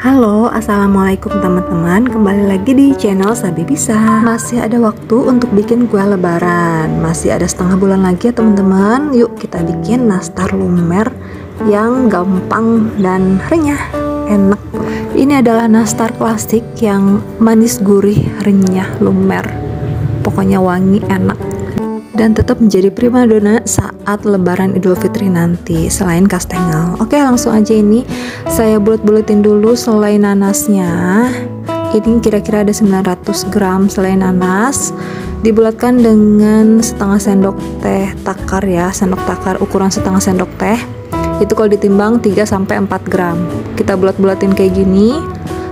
Halo, assalamualaikum teman-teman. Kembali lagi di channel Sabi Bisa. Masih ada waktu untuk bikin kue lebaran. Masih ada setengah bulan lagi ya teman-teman. Yuk kita bikin nastar lumer yang gampang dan renyah, enak. Ini adalah nastar klasik yang manis, gurih, renyah, lumer. Pokoknya wangi, enak, dan tetap menjadi primadona saat lebaran Idul Fitri nanti selain kastengel. Oke, langsung aja ini saya bulet-buletin dulu selai nanasnya. Ini kira-kira ada 900 gram selai nanas, dibulatkan dengan setengah sendok teh takar ya, sendok takar ukuran setengah sendok teh. Itu kalau ditimbang 3-4 gram. Kita bulat-bulatin kayak gini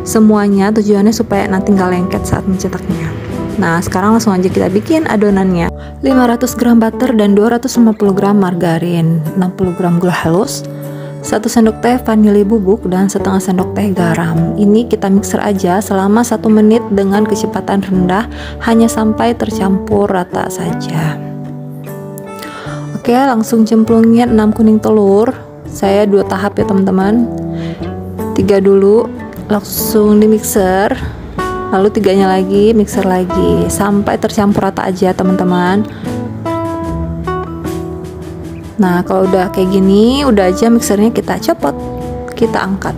semuanya, tujuannya supaya nanti nggak lengket saat mencetaknya. Nah, sekarang langsung aja kita bikin adonannya. 500 gram butter dan 250 gram margarin, 60 gram gula halus, 1 sendok teh vanili bubuk, dan setengah sendok teh garam. Ini kita mixer aja selama 1 menit dengan kecepatan rendah, hanya sampai tercampur rata saja. Oke, langsung cemplungin 6 kuning telur. Saya 2 tahap ya teman-teman. 3 dulu, langsung di mixer. Lalu 3-nya lagi, mixer lagi sampai tercampur rata aja teman-teman. Nah, kalau udah kayak gini, udah aja mixernya kita copot, kita angkat.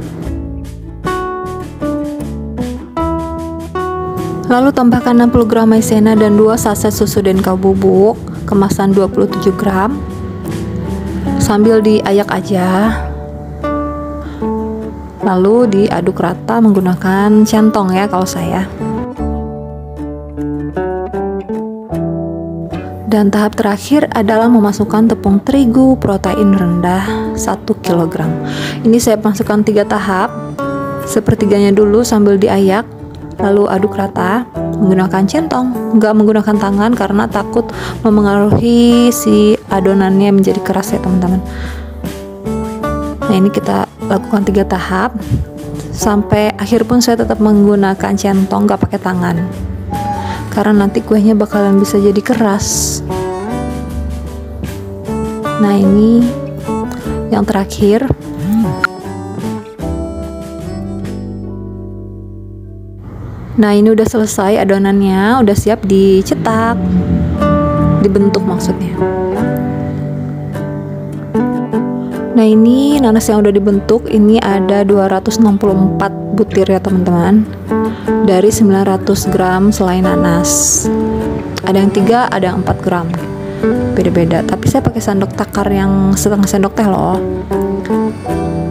Lalu tambahkan 60 gram maizena dan 2 saset susu denka bubuk kemasan 27 gram. Sambil diayak aja. Lalu diaduk rata menggunakan centong ya kalau saya. Dan tahap terakhir adalah memasukkan tepung terigu protein rendah 1 kg. Ini saya masukkan 3 tahap. Sepertiganya dulu sambil diayak, lalu aduk rata menggunakan centong, nggak menggunakan tangan karena takut memengaruhi si adonannya menjadi keras ya teman-teman. Nah, ini kita lakukan 3 tahap sampai akhir pun saya tetap menggunakan centong, gak pakai tangan, karena nanti kuenya bakalan bisa jadi keras. Nah, ini yang terakhir. Nah, ini udah selesai adonannya, udah siap dicetak, dibentuk maksudnya. Nah, ini nanas yang udah dibentuk, ini ada 264 butir ya teman-teman, dari 900 gram selai nanas. Ada yang 3, ada yang 4 gram, beda-beda, tapi saya pakai sendok takar yang setengah sendok teh loh.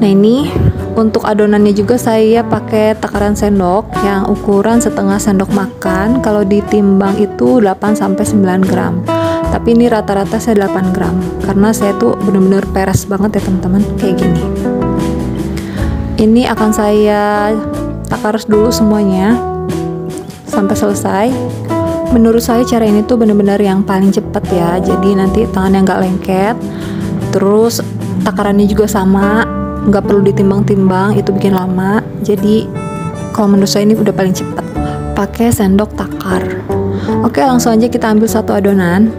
Nah, ini untuk adonannya juga saya pakai takaran sendok yang ukuran setengah sendok makan. Kalau ditimbang itu 8-9 gram, tapi ini rata-rata saya 8 gram karena saya tuh bener-bener peres banget ya teman-teman, kayak gini. Ini akan saya takar dulu semuanya sampai selesai. Menurut saya cara ini tuh bener-bener yang paling cepet ya, jadi nanti tangannya nggak lengket. Terus takarannya juga sama, nggak perlu ditimbang-timbang, itu bikin lama. Jadi kalau menurut saya ini udah paling cepet pakai sendok takar. Oke, langsung aja kita ambil satu adonan,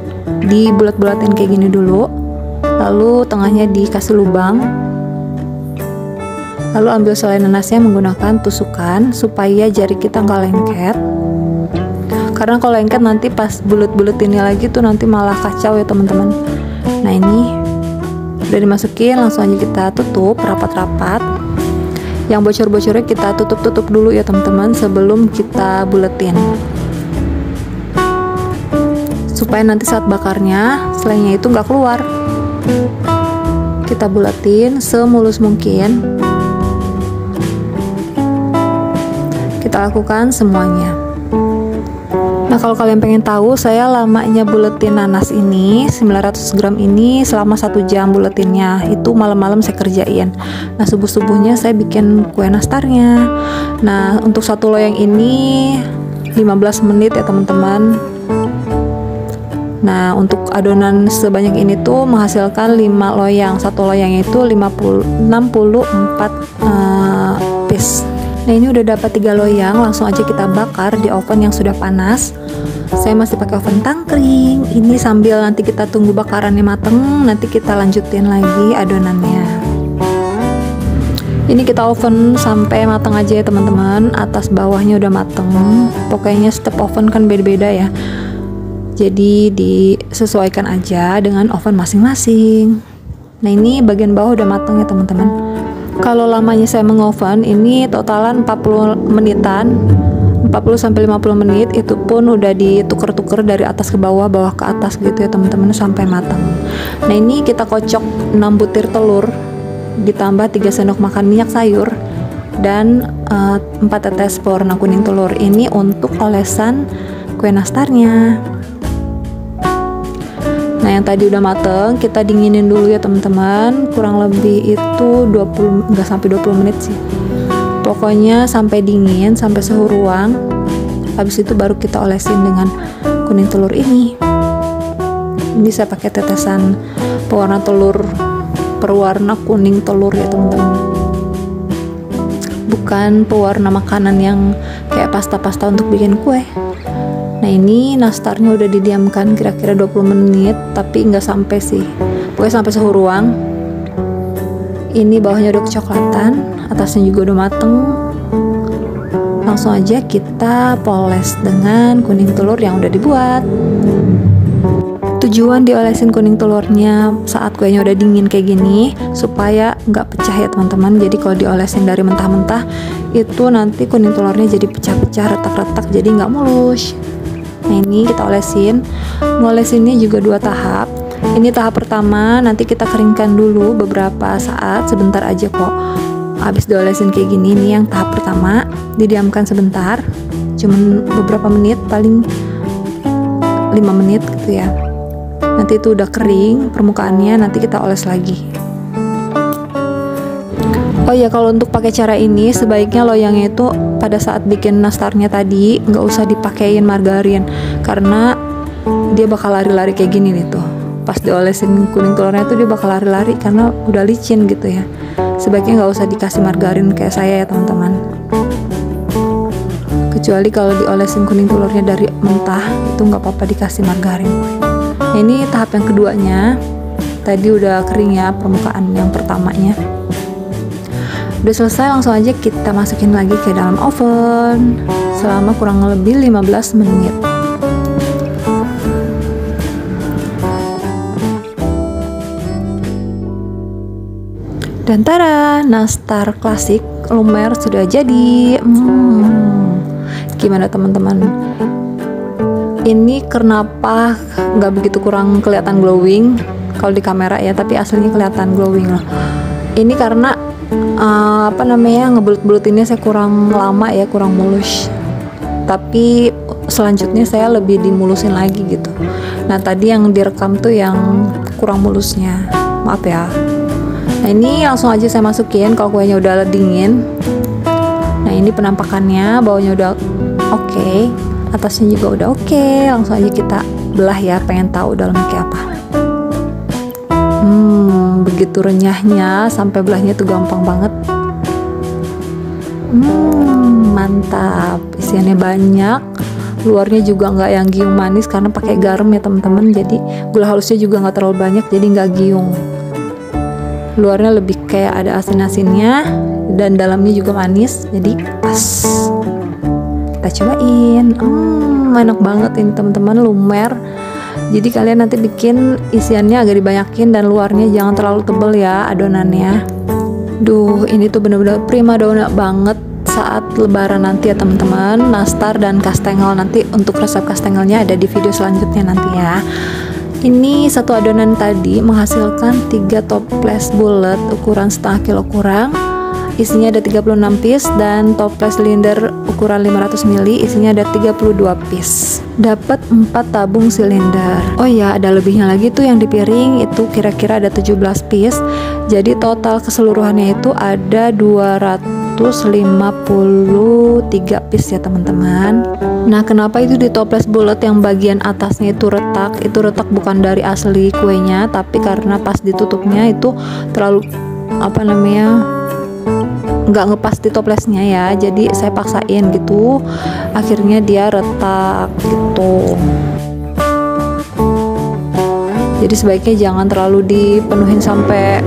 dibulat-bulatin kayak gini dulu, lalu tengahnya dikasih lubang, lalu ambil selai nanasnya menggunakan tusukan supaya jari kita nggak lengket, karena kalau lengket nanti pas bulet-buletinnya lagi tuh nanti malah kacau ya teman-teman. Nah, ini udah dimasukin, langsung aja kita tutup rapat-rapat. Yang bocor-bocornya kita tutup-tutup dulu ya teman-teman sebelum kita buletin, supaya nanti saat bakarnya selainya itu nggak keluar. Kita buletin semulus mungkin. Kita lakukan semuanya. Nah, kalau kalian pengen tahu saya lamanya buletin nanas ini 900 gram ini selama 1 jam buletinnya, itu malam-malam saya kerjain. Nah, subuh-subuhnya saya bikin kue nastarnya. Nah, untuk satu loyang ini 15 menit ya teman-teman. Nah, untuk adonan sebanyak ini tuh menghasilkan 5 loyang. Satu loyang itu 64 piece. Nah, ini udah dapat 3 loyang, langsung aja kita bakar di oven yang sudah panas. Saya masih pakai oven tangkring. Ini sambil nanti kita tunggu bakarannya mateng, nanti kita lanjutin lagi adonannya. Ini kita oven sampai matang aja ya teman-teman, atas bawahnya udah mateng. Pokoknya step oven kan beda-beda ya, jadi disesuaikan aja dengan oven masing-masing. Nah ini bagian bawah udah matang ya teman-teman. Kalau lamanya saya mengoven ini totalan 40 menitan, 40-50 menit, itu pun udah dituker-tuker dari atas ke bawah, bawah ke atas gitu ya teman-teman sampai matang. Nah ini kita kocok 6 butir telur ditambah 3 sendok makan minyak sayur dan 4 tetes pewarna kuning telur. Ini untuk olesan kue nastarnya. Nah yang tadi udah mateng kita dinginin dulu ya teman-teman, kurang lebih itu 20, nggak sampai 20 menit sih, pokoknya sampai dingin, sampai suhu ruang. Habis itu baru kita olesin dengan kuning telur ini. Ini saya pakai tetesan pewarna telur, pewarna kuning telur ya teman-teman, bukan pewarna makanan yang kayak pasta-pasta untuk bikin kue. Nah ini nastarnya udah didiamkan kira-kira 20 menit, tapi nggak sampai sih, pokoknya sampai suhu ruang. Ini bawahnya udah kecoklatan, atasnya juga udah mateng. Langsung aja kita poles dengan kuning telur yang udah dibuat. Tujuan diolesin kuning telurnya saat kuenya udah dingin kayak gini supaya nggak pecah ya teman-teman. Jadi kalau diolesin dari mentah-mentah itu nanti kuning telurnya jadi pecah-pecah, retak-retak, jadi nggak mulus. Nah ini kita olesin. Ngolesinnya juga 2 tahap. Ini tahap pertama, nanti kita keringkan dulu beberapa saat, sebentar aja kok. Habis diolesin kayak gini, ini yang tahap pertama, didiamkan sebentar, cuman beberapa menit, paling 5 menit gitu ya. Nanti itu udah kering permukaannya, nanti kita oles lagi. Oh ya, kalau untuk pakai cara ini sebaiknya loyangnya itu pada saat bikin nastarnya tadi nggak usah dipakein margarin, karena dia bakal lari-lari kayak gini nih tuh. Pas diolesin kuning telurnya tuh dia bakal lari-lari karena udah licin gitu ya. Sebaiknya nggak usah dikasih margarin kayak saya ya teman-teman. Kecuali kalau diolesin kuning telurnya dari mentah itu nggak apa-apa dikasih margarin. Nah, ini tahap yang keduanya. Tadi udah kering ya permukaan yang pertamanya. Udah selesai, langsung aja kita masukin lagi ke dalam oven selama kurang lebih 15 menit. Dan tada, nastar klasik lumer sudah jadi. Gimana teman-teman? Ini kenapa nggak begitu kurang kelihatan glowing kalau di kamera ya, tapi aslinya kelihatan glowing loh. Ini karena ngebelut-belutinnya saya kurang lama ya, kurang mulus. Tapi selanjutnya saya lebih dimulusin lagi gitu. Nah tadi yang direkam tuh yang kurang mulusnya, maaf ya. Nah ini langsung aja saya masukin kalau kuenya udah dingin. Nah ini penampakannya, bawahnya udah oke, atasnya juga udah oke. Langsung aja kita belah ya, pengen tahu dalamnya kayak apa. Begitu renyahnya, sampai belahnya tuh gampang banget. Mantap, isiannya banyak, luarnya juga nggak yang giung manis karena pakai garam ya teman-teman. Jadi gula halusnya juga nggak terlalu banyak, jadi nggak giung. Luarnya lebih kayak ada asin-asinnya dan dalamnya juga manis, jadi pas. Kita cobain. Enak banget ini teman-teman, lumer. Jadi kalian nanti bikin isiannya agak dibanyakin dan luarnya jangan terlalu tebel ya adonannya. Duh, ini tuh bener-bener prima donna banget saat lebaran nanti ya teman-teman. Nastar dan kastengel, nanti untuk resep kastengelnya ada di video selanjutnya nanti ya. Ini satu adonan tadi menghasilkan 3 toples bulat ukuran setengah kilo kurang. Isinya ada 36 piece, dan toples silinder ukuran 500 ml isinya ada 32 piece. Dapat 4 tabung silinder. Oh ya, ada lebihnya lagi tuh yang di piring, itu kira-kira ada 17 piece. Jadi total keseluruhannya itu ada 253 piece ya teman-teman. Nah, kenapa itu di toples bulat yang bagian atasnya itu retak? Itu retak bukan dari asli kuenya, tapi karena pas ditutupnya itu terlalu nggak ngepas di toplesnya ya, jadi saya paksain gitu, akhirnya dia retak gitu. Jadi sebaiknya jangan terlalu dipenuhin sampai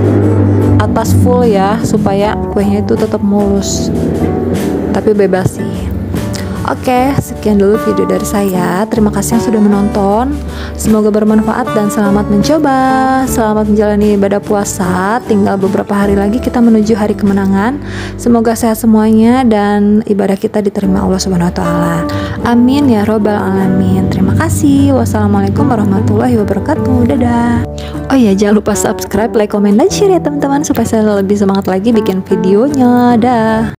atas full ya, supaya kuenya itu tetap mulus, tapi bebas sih. Oke, sekian dulu video dari saya. Terima kasih yang sudah menonton. Semoga bermanfaat dan selamat mencoba. Selamat menjalani ibadah puasa. Tinggal beberapa hari lagi kita menuju hari kemenangan. Semoga sehat semuanya dan ibadah kita diterima Allah Subhanahu wa taala. Amin ya robbal alamin. Terima kasih. Wassalamualaikum warahmatullahi wabarakatuh. Dadah. Oh ya, jangan lupa subscribe, like, komen, dan share ya teman-teman, supaya saya lebih semangat lagi bikin videonya. Dah.